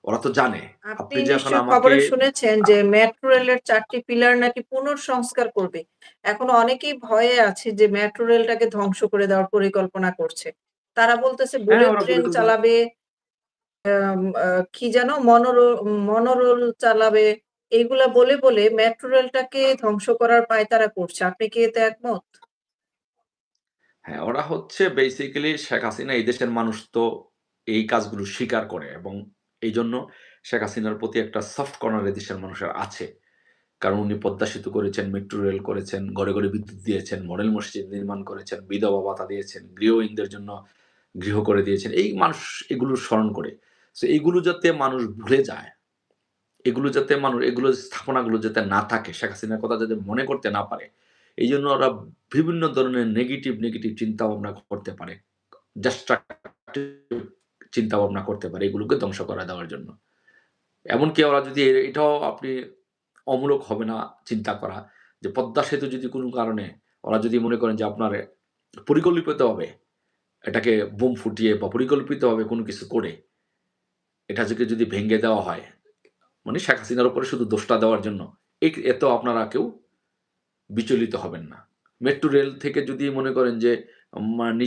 ওরা তো জানে। আপনি আপনি যে এখন নিশ্চয়ই আমাকে খবরে শুনেছেন আ যে মেট্রো রেলের ৪ টি পিলার নাকি পুনঃসংস্কার করবে। এখন অনেকেই ভয়ে আছে যে মেট্রো রেলটাকে ধ্বংস করে দেওয়ার পরিকল্পনা করছে। তারা বলতেছে হ্যাঁ, বুলেট ওরা ট্রেন পরিকল্পনা চালাবে, আম আ কি যেন মনোরোল চালাবে। এইগুলা বলে মেট্রো রেলটাকে ধ্বংস করার পায়তারা করছে। আপনি কি এতে একমত? হ্যাঁ, ওরা হচ্ছে বেসিক্যালি শেখ হাসিনা এই দেশের মানুষ তো এই কাজগুলো স্বীকার করে এবং এইজন্য শেখ হাসিনার প্রতি একটা সফট কর্নার এদেশের মানুষের আছে। কারণ উনি পদ্মা সেতু করেছেন, মেট্রো রেল করেছেন, ঘরে বিদ্যুৎ দিয়েছেন, মডেল মসজিদ নির্মাণ করেছেন, বিধবা ভাতা দিয়েছেন, গৃহহীনদের জন্য গৃহ করে দিয়েছেন। এই মানুষ এগুলো স্মরণ করে। সো এগুলো যাতে মানুষ ভুলে যায়, এগুলো যাতে মানুষ এগুলো স্থাপনাগুলো যাতে না থাকে, শেখ হাসিনার কথা যাতে মনে করতে না পারে। এইজন্য ওরা বিভিন্ন ধরনের নেগেটিভ চিন্তাভাবনা করতে পারে। ডিস্ট্রাকটিভ চিন্তাভাবনা করতে পারে এগুলোকে ধ্বংস করে দেওয়ার জন্য। এমনকি ওরা যদি এটাও আপনি অমূলক হবে না চিন্তা করা যে পদ্মা সেতু যদি কোনো কারণে ওরা যদি মনে করেন যে আপনার পরিকল্পিতভাবে এটাকে বোম ফুটিয়ে বা পরিকল্পিতভাবে কোনো কিছু করে এটা থেকে যদি ভেঙে দেওয়া হয়, মানে শেখ হাসিনার উপরে শুধু দোষটা দেওয়ার জন্য এতেও আপনারা কেউ বিচলিত হবেন না। মেট্রো রেল থেকে যদি মনে করেন যে নিজে